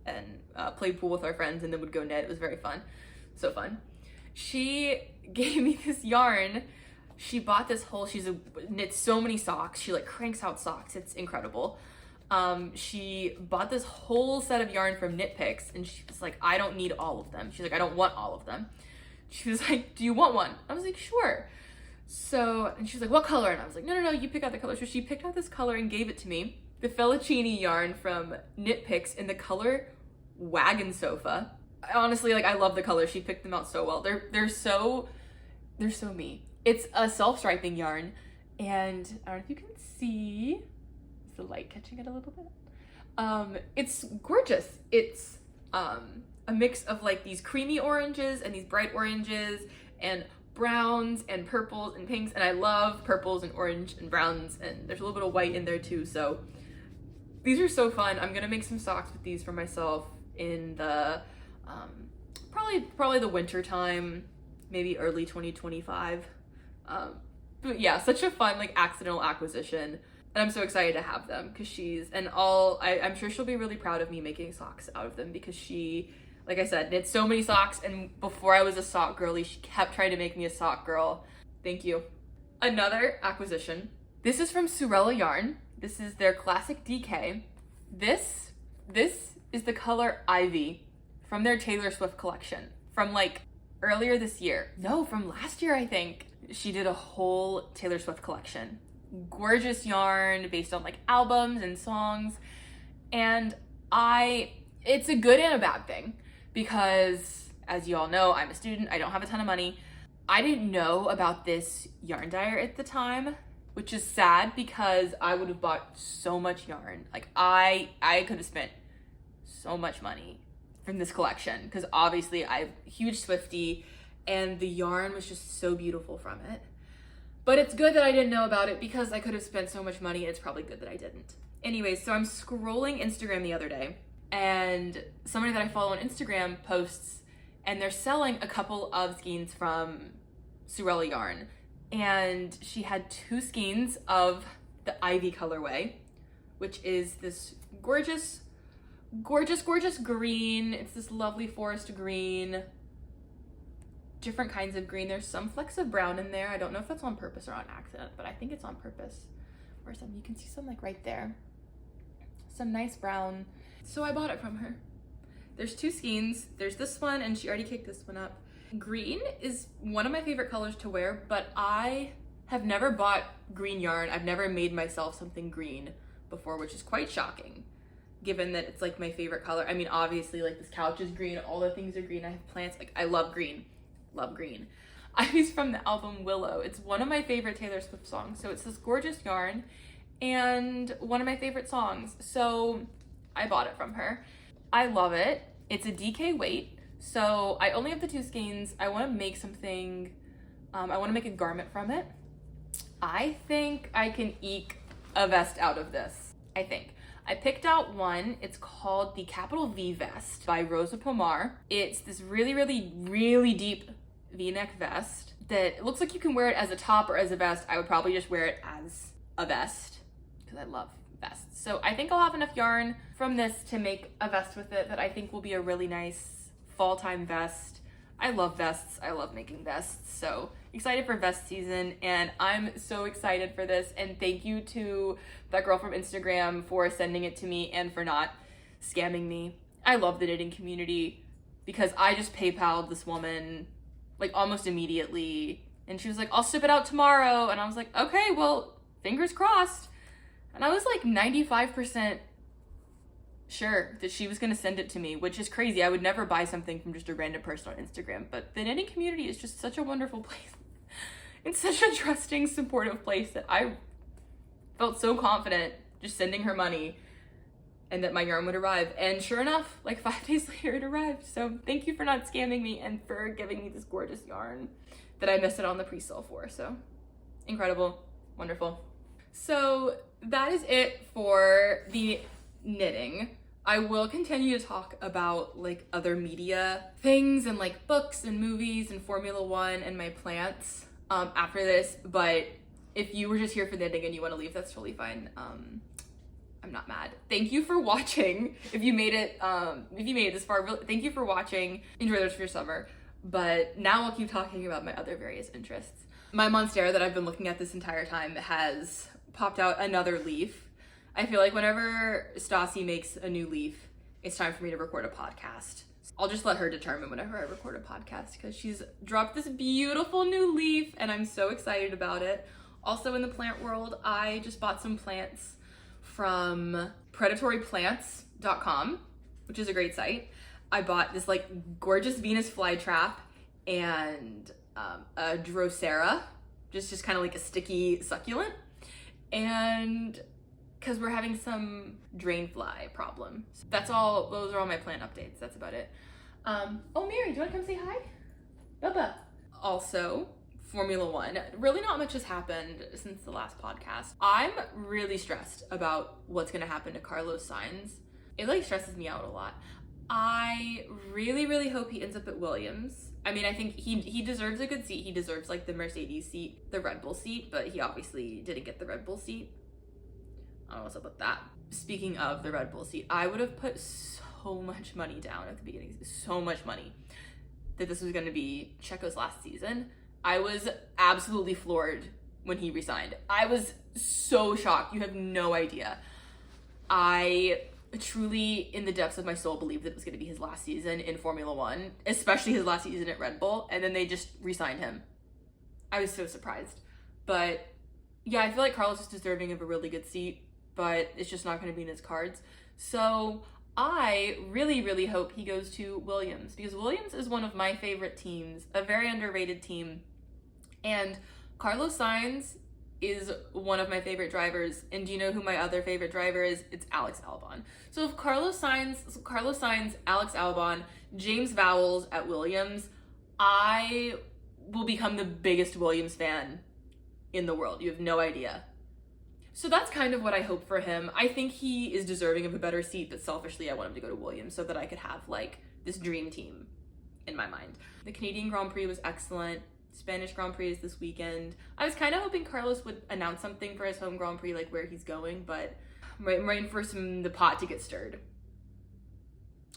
and played pool with our friends and then would go knit. It was very fun. So fun. She gave me this yarn. She bought this whole, knits so many socks. She like cranks out socks. It's incredible. She bought this whole set of yarn from Knit Picks, and she was like, I don't need all of them. She's like, I don't want all of them. She was like, do you want one? I was like, sure. So, and she was like, what color? And I was like, no, you pick out the color. So she picked out this color and gave it to me. The Felicini yarn from Knit Picks in the color Wagon Sofa. Honestly, like, I love the colors. She picked them out so well. They're so me. It's a self-striping yarn, and I don't know if you can see, is the light catching it a little bit? It's gorgeous. It's a mix of like these creamy oranges and these bright oranges and browns and purples and pinks, and I love purples and orange and browns, and there's a little bit of white in there too, so these are so fun. I'm gonna make some socks with these for myself in the probably the winter time, maybe early 2025. But yeah, such a fun like accidental acquisition, and I'm so excited to have them because I'm sure she'll be really proud of me making socks out of them, because she, like I said, knit so many socks, and before I was a sock girly, she kept trying to make me a sock girl. Thank you. Another acquisition. This is from Surella Yarn. This is their Classic DK. This This is the color Ivy from their Taylor Swift collection from like earlier this year. No, from last year, I think. She did a whole Taylor Swift collection. Gorgeous yarn based on like albums and songs. And it's a good and a bad thing because, as you all know, I'm a student. I don't have a ton of money. I didn't know about this yarn dyer at the time, which is sad because I would have bought so much yarn. Like I could have spent so much money from this collection because obviously I'm a huge Swiftie and the yarn was just so beautiful from it. But it's good that I didn't know about it because I could have spent so much money and it's probably good that I didn't. Anyways, so I'm scrolling Instagram the other day and somebody that I follow on Instagram posts and they're selling a couple of skeins from Surella Yarn. And she had 2 skeins of the Ivy colorway, which is this gorgeous, gorgeous, gorgeous green. It's this lovely forest green, different kinds of green. There's some flecks of brown in there. I don't know if that's on purpose or on accident, but I think it's on purpose. Or some, you can see some like right there. Some nice brown. So I bought it from her. There's 2 skeins. There's this one, and she already kicked this one up. Green is one of my favorite colors to wear, but I have never bought green yarn. I've never made myself something green before, which is quite shocking, given that it's like my favorite color. I mean, obviously, like this couch is green, all the things are green. I have plants, like I love green, love green. Ivy's from the album Willow. It's one of my favorite Taylor Swift songs. So it's this gorgeous yarn and one of my favorite songs. So I bought it from her. I love it. It's a DK weight. So I only have the 2 skeins. I want to make something, I want to make a garment from it. I think I can eke a vest out of this, I think. I picked out one. It's called the Capital V Vest by Rosa Pomar. It's this really, really, really deep V-neck vest that it looks like you can wear it as a top or as a vest. I would probably just wear it as a vest because I love vests. So I think I'll have enough yarn from this to make a vest with it that I think will be a really nice fall time vest. I love vests. I love making vests. So excited for vest season and I'm so excited for this. And thank you to that girl from Instagram for sending it to me and for not scamming me. I love the knitting community because I just PayPal'd this woman like almost immediately and she was like, I'll ship it out tomorrow. And I was like, okay, well, fingers crossed. And I was like 95% sure that she was going to send it to me, which is crazy. I would never buy something from just a random person on Instagram, but the knitting community is just such a wonderful place. It's such a trusting, supportive place that I felt so confident just sending her money and that my yarn would arrive. And sure enough, like 5 days later it arrived. So thank you for not scamming me and for giving me this gorgeous yarn that I missed it on the pre-sale for. So incredible, wonderful. So that is it for the knitting. I will continue to talk about like other media things and like books and movies and Formula One and my plants after this, but if you were just here for knitting and you want to leave, that's totally fine. I'm not mad. Thank you for watching. If you made it this far, really, thank you for watching. Enjoy the rest of your summer. But now I'll keep talking about my other various interests. My monstera that I've been looking at this entire time has popped out another leaf. I feel like whenever Stassi makes a new leaf, it's time for me to record a podcast. I'll just let her determine whenever I record a podcast because she's dropped this beautiful new leaf and I'm so excited about it. Also in the plant world, I just bought some plants from predatoryplants.com, which is a great site. I bought this like gorgeous Venus flytrap and a Drosera, just kind of like a sticky succulent. And because we're having some drain fly problem. So that's all, those are all my plant updates. That's about it. Oh, Mary, do you want to come say hi? Bubba. Also, Formula One. Really not much has happened since the last podcast. I'm really stressed about what's going to happen to Carlos Sainz. It like stresses me out a lot. I really, really hope he ends up at Williams. I mean, I think he deserves a good seat. He deserves like the Mercedes seat, the Red Bull seat, but he obviously didn't get the Red Bull seat. I don't know what's up with that. Speaking of the Red Bull seat, I would have put so much money down at the beginning, so much money, that this was going to be Checo's last season. I was absolutely floored when he resigned. I was so shocked. You have no idea. I truly, in the depths of my soul, believed that it was going to be his last season in Formula One, especially his last season at Red Bull, and then they just re-signed him. I was so surprised. But yeah, I feel like Carlos is deserving of a really good seat, but it's just not going to be in his cards. So I really, really hope he goes to Williams, because Williams is one of my favorite teams, a very underrated team. And Carlos Sainz is one of my favorite drivers. And do you know who my other favorite driver is? It's Alex Albon. So if Carlos Sainz, Alex Albon, James Vowles at Williams, I will become the biggest Williams fan in the world. You have no idea. So that's kind of what I hope for him. I think he is deserving of a better seat, but selfishly I want him to go to Williams so that I could have like this dream team in my mind. The Canadian Grand Prix was excellent. Spanish Grand Prix is this weekend. I was kind of hoping Carlos would announce something for his home Grand Prix, like where he's going, but I'm waiting for the pot to get stirred.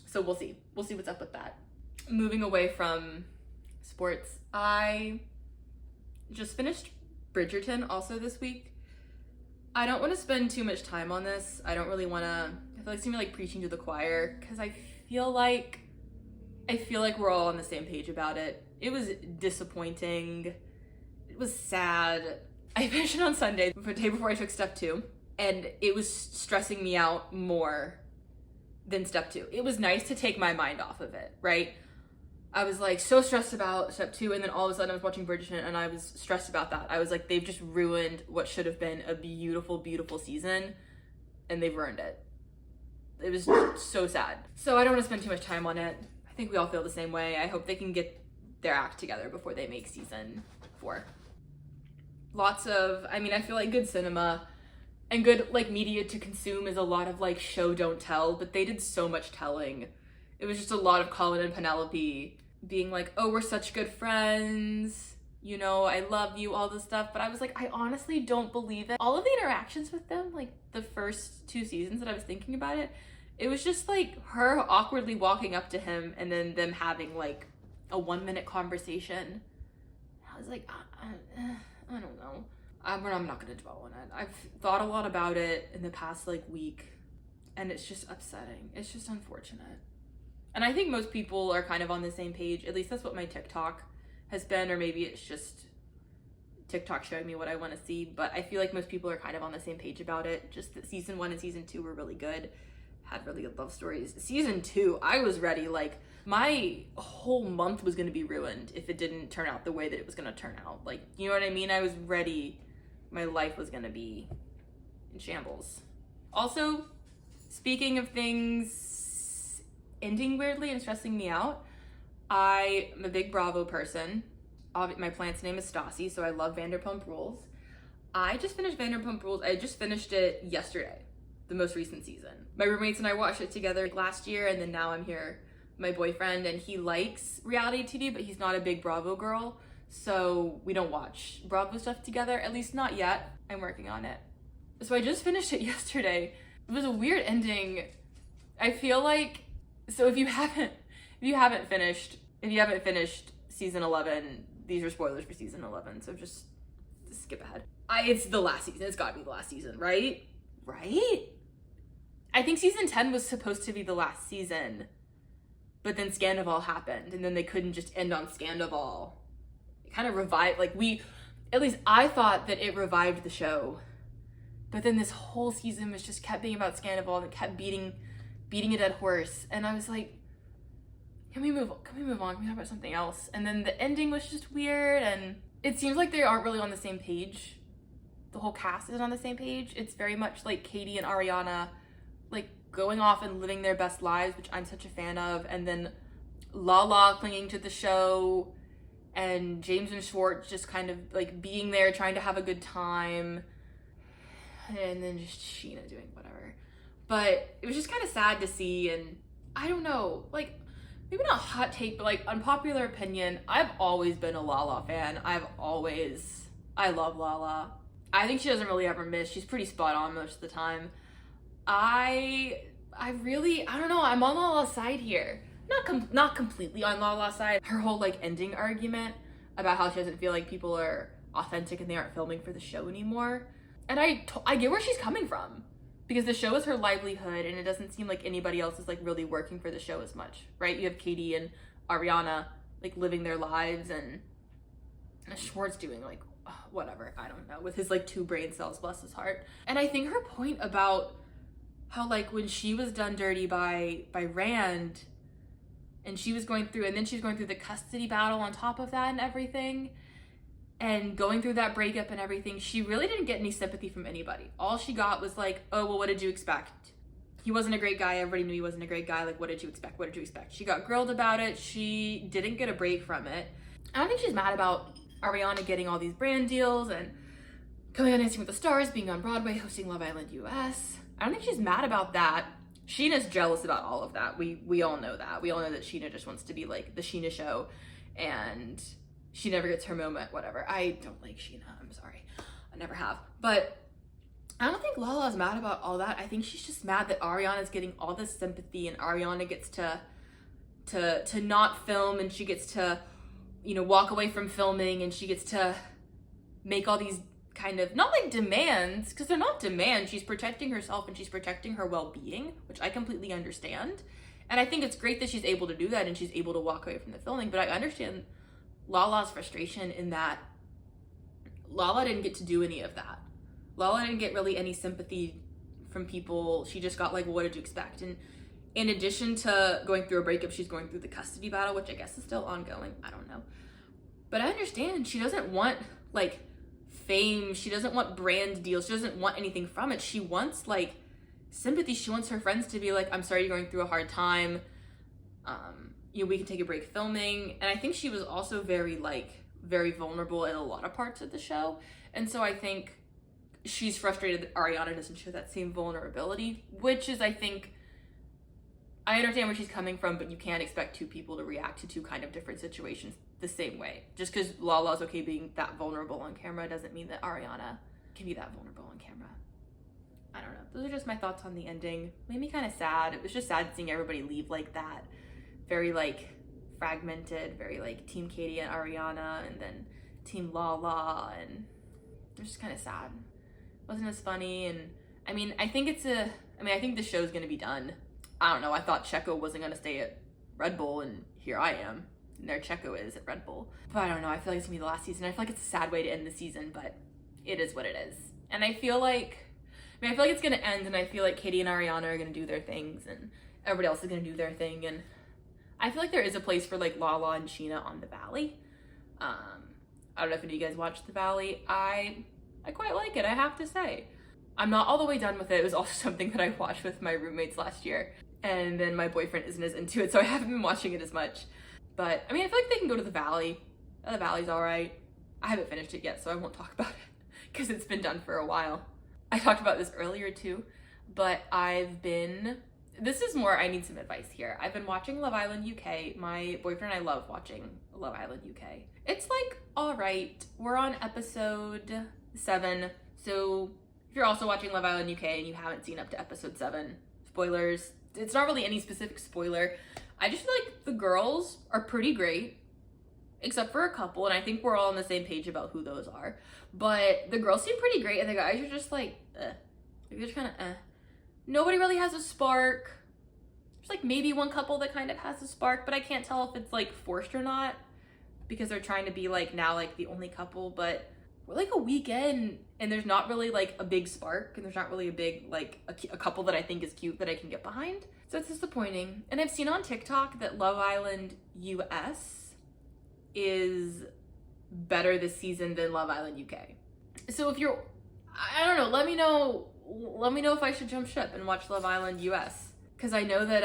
So we'll see. We'll see what's up with that. Moving away from sports, I just finished Bridgerton also this week. I don't want to spend too much time on this. I don't really want to, I feel like I'm like preaching to the choir, because I feel like we're all on the same page about it. It was disappointing. It was sad. I finished it on Sunday, the day before I took step 2, and it was stressing me out more than step 2. It was nice to take my mind off of it, right? I was like so stressed about step 2, and then all of a sudden I was watching Bridgerton and I was stressed about that. I was like, they've just ruined what should have been a beautiful, beautiful season, and they've ruined it. It was so sad. So I don't want to spend too much time on it. I think we all feel the same way. I hope they can get their act together before they make season 4. Lots of, I mean, I feel like good cinema and good like media to consume is a lot of like show don't tell, but they did so much telling. It was just a lot of Colin and Penelope being like, oh, we're such good friends, you know, I love you, all this stuff. But I was like, I honestly don't believe it. All of the interactions with them, like the first 2 seasons that I was thinking about it, it was just like her awkwardly walking up to him and then them having like a 1-minute conversation. I was like, I don't know. I'm not gonna dwell on it. I've thought a lot about it in the past like week, and it's just upsetting. It's just unfortunate. And I think most people are kind of on the same page. At least that's what my TikTok has been, or maybe it's just TikTok showing me what I want to see. But I feel like most people are kind of on the same page about it. Just that season 1 and season 2 were really good. Had really good love stories. Season 2, I was ready. Like, my whole month was going to be ruined if it didn't turn out the way that it was going to turn out. Like, you know what I mean? I was ready. My life was going to be in shambles. Also, speaking of things ending weirdly and stressing me out, I am a big Bravo person. My plant's name is Stassi, so I love Vanderpump Rules. I just finished Vanderpump Rules. I just finished it yesterday, the most recent season. My roommates and I watched it together last year, and then now I'm here with my boyfriend, and he likes reality TV, but he's not a big Bravo girl, so we don't watch Bravo stuff together, at least not yet. I'm working on it. So I just finished it yesterday. It was a weird ending. I feel like, so if you haven't finished season 11, these are spoilers for season 11, so just skip ahead. It's the last season. It's gotta be the last season, right? Right? I think season 10 was supposed to be the last season, but then Scandival happened, and then they couldn't just end on Scandival. It kind of revived, like at least I thought that it revived the show, but then this whole season was just kept being about Scandival and kept beating a dead horse, and I was like, can we move on? Can we talk about something else? And then the ending was just weird, and it seems like they aren't really on the same page. The whole cast isn't on the same page. It's very much like Katie and Ariana like going off and living their best lives, which I'm such a fan of, and then Lala clinging to the show, and James and Schwartz just kind of like being there trying to have a good time, and then just Sheena doing whatever. But it was just kind of sad to see, and I don't know, like, maybe not hot take, but like unpopular opinion, I've always been a Lala fan. I love Lala. I think she doesn't really ever miss. She's pretty spot on most of the time. I don't know, I'm on Lala's side here. Not completely on Lala's side. Her whole like ending argument about how she doesn't feel like people are authentic and they aren't filming for the show anymore. And I get where she's coming from, because the show is her livelihood, and it doesn't seem like anybody else is like really working for the show as much, right? You have Katie and Ariana like living their lives, and Schwartz doing like whatever, I don't know, with his like 2 brain cells, bless his heart. And I think her point about how like when she was done dirty by Rand, and she was going through, and then she was going through the custody battle on top of that and everything, and going through that breakup and everything, she really didn't get any sympathy from anybody. All she got was like, oh, well, what did you expect? He wasn't a great guy. Everybody knew he wasn't a great guy. Like, what did you expect? What did you expect? She got grilled about it. She didn't get a break from it. I don't think she's mad about Ariana getting all these brand deals and coming on Dancing with the Stars, being on Broadway, hosting Love Island US. I don't think she's mad about that. Sheena's jealous about all of that. We all know that. We all know that Sheena just wants to be like the Sheena show, and she never gets her moment, whatever. I don't like Sheena, I'm sorry. I never have. But I don't think Lala's mad about all that. I think she's just mad that Ariana's getting all this sympathy, and Ariana gets to not film, and she gets to, you know, walk away from filming, and she gets to make all these kind of, not like demands, because they're not demands. She's protecting herself and she's protecting her well-being, which I completely understand. And I think it's great that she's able to do that and she's able to walk away from the filming, but I understand Lala's frustration in that Lala didn't get to do any of that. Lala didn't get really any sympathy from people. She just got like, well, what did you expect? And in addition to going through a breakup, she's going through the custody battle, which I guess is still ongoing. I don't know. But I understand she doesn't want like fame. She doesn't want brand deals. She doesn't want anything from it. She wants like sympathy. She wants her friends to be like, I'm sorry you're going through a hard time. You know, we can take a break filming. And I think she was also very vulnerable in a lot of parts of the show. And so I think she's frustrated that Ariana doesn't show that same vulnerability, which is, I think, I understand where she's coming from, but you can't expect 2 people to react to 2 kind of different situations the same way. Just because Lala's okay being that vulnerable on camera doesn't mean that Ariana can be that vulnerable on camera. I don't know. Those are just my thoughts on the ending. Made me kind of sad. It was just sad seeing everybody leave like that. Very like fragmented, very like Team Katie and Ariana, and then Team Lala, and it was just kind of sad. It wasn't as funny, and I mean, I think the show's gonna be done. I don't know, I thought Checo wasn't gonna stay at Red Bull, and here I am. And there Checo is at Red Bull. But I don't know, I feel like it's gonna be the last season. I feel like it's a sad way to end the season, but it is what it is. And I feel like it's gonna end, and I feel like Katie and Ariana are gonna do their things, and everybody else is gonna do their thing, and I feel like there is a place for like Lala and Sheena on The Valley. I don't know if any of you guys watched The Valley. I quite like it, I have to say. I'm not all the way done with it. It was also something that I watched with my roommates last year, and then my boyfriend isn't as into it, so I haven't been watching it as much. But I mean, I feel like they can go to The Valley. The Valley's all right. I haven't finished it yet, so I won't talk about it because it's been done for a while. I talked about this earlier too, but this is more, I need some advice here. I've been watching Love Island UK. My boyfriend and I love watching Love Island UK. It's like, all right. We're on episode 7. So if you're also watching Love Island UK and you haven't seen up to episode 7, spoilers. It's not really any specific spoiler. I just feel like the girls are pretty great, except for a couple, and I think we're all on the same page about who those are. But the girls seem pretty great, and the guys are just like, they're just kind of Nobody really has a spark. There's like maybe one couple that kind of has a spark, but I can't tell if it's like forced or not because they're trying to be like now like the only couple. But we're like a weekend and there's not really like a big spark, and there's not really a big like a couple that I think is cute that I can get behind. So it's disappointing. And I've seen on TikTok that Love Island US is better this season than Love Island UK. So if you're, I don't know, let me know if I should jump ship and watch Love Island US, because I know that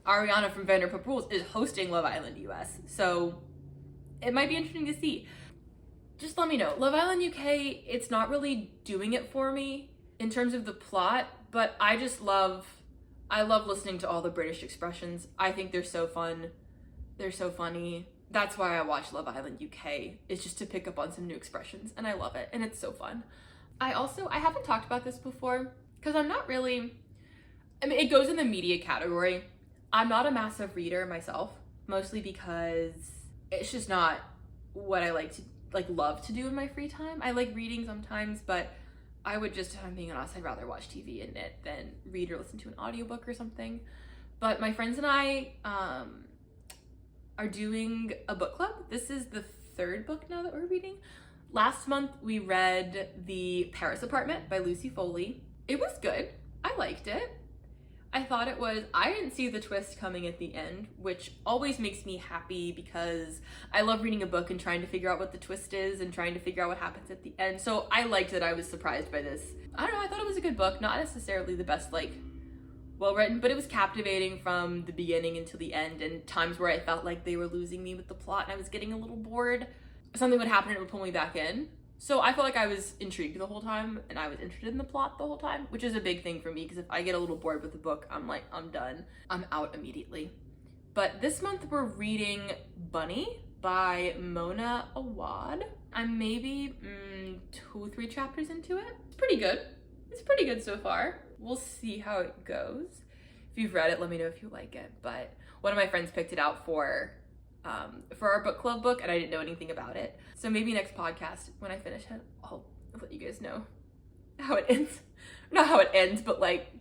Ariana from Vanderpump Rules is hosting Love Island US, so it might be interesting to see. Just let me know. Love Island UK, it's not really doing it for me in terms of the plot, but I love listening to all the British expressions. I think they're so fun. They're so funny. That's why I watch Love Island UK, is just to pick up on some new expressions, and I love it, and it's so fun. I haven't talked about this before, because I'm not really, I mean, it goes in the media category. I'm not a massive reader myself, mostly because it's just not what I love to do in my free time. I like reading sometimes, but I would just, if I'm being honest, I'd rather watch TV and knit than read or listen to an audiobook or something. But my friends and I are doing a book club. This is the third book now that we're reading. Last month we read The Paris Apartment by Lucy Foley. It was good. I liked it. I thought it was, I didn't see the twist coming at the end, which always makes me happy because I love reading a book and trying to figure out what the twist is and trying to figure out what happens at the end. So I liked that I was surprised by this. I don't know, I thought it was a good book, not necessarily the best, like, well written, but it was captivating from the beginning until the end, and times where I felt like they were losing me with the plot and I was getting a little bored. Something would happen and it would pull me back in. So I felt like I was intrigued the whole time and I was interested in the plot the whole time, which is a big thing for me because if I get a little bored with the book, I'm like, I'm done. I'm out immediately. But this month we're reading Bunny by Mona Awad. I'm maybe 2-3 chapters into it. It's pretty good. It's pretty good so far. We'll see how it goes. If you've read it, let me know if you like it. But one of my friends picked it out for our book club book and I didn't know anything about it. So maybe next podcast when I finish it, I'll let you guys know how it ends. Not how it ends, but like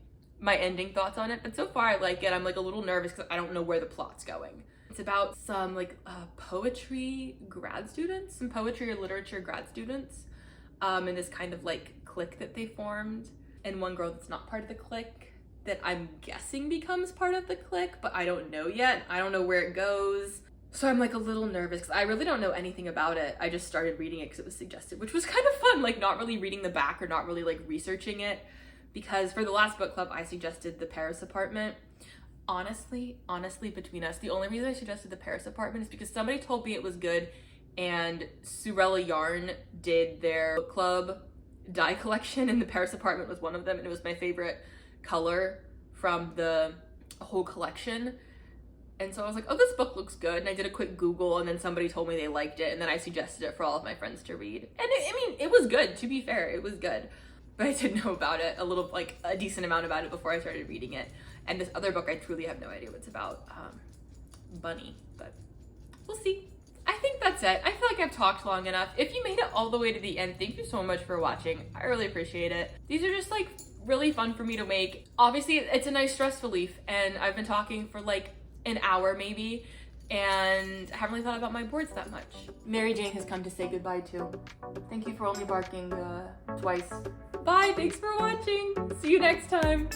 my ending thoughts on it. But so far I like it. I'm like a little nervous because I don't know where the plot's going. It's about some like poetry grad students, some poetry or literature grad students, and this kind of like clique that they formed. And one girl that's not part of the clique that I'm guessing becomes part of the clique, but I don't know yet. I don't know where it goes. So I'm like a little nervous because I really don't know anything about it. I just started reading it because it was suggested, which was kind of fun, like not really reading the back or not really like researching it, because for the last book club I suggested The Paris Apartment. Honestly, between us, the only reason I suggested The Paris Apartment is because somebody told me it was good and Surella Yarn did their book club dye collection and The Paris Apartment was one of them, and it was my favorite color from the whole collection. And so I was like, oh, this book looks good. And I did a quick Google and then somebody told me they liked it. And then I suggested it for all of my friends to read. And it was good, to be fair, it was good. But I did know about it, a decent amount about it before I started reading it. And this other book, I truly have no idea what it's about, Bunny, but we'll see. I think that's it. I feel like I've talked long enough. If you made it all the way to the end, thank you so much for watching. I really appreciate it. These are just like really fun for me to make. Obviously, it's a nice stress relief. And I've been talking for like an hour maybe, and I haven't really thought about my boards that much. Mary Jane has come to say goodbye too. Thank you for only barking twice. Bye, thanks for watching. See you next time.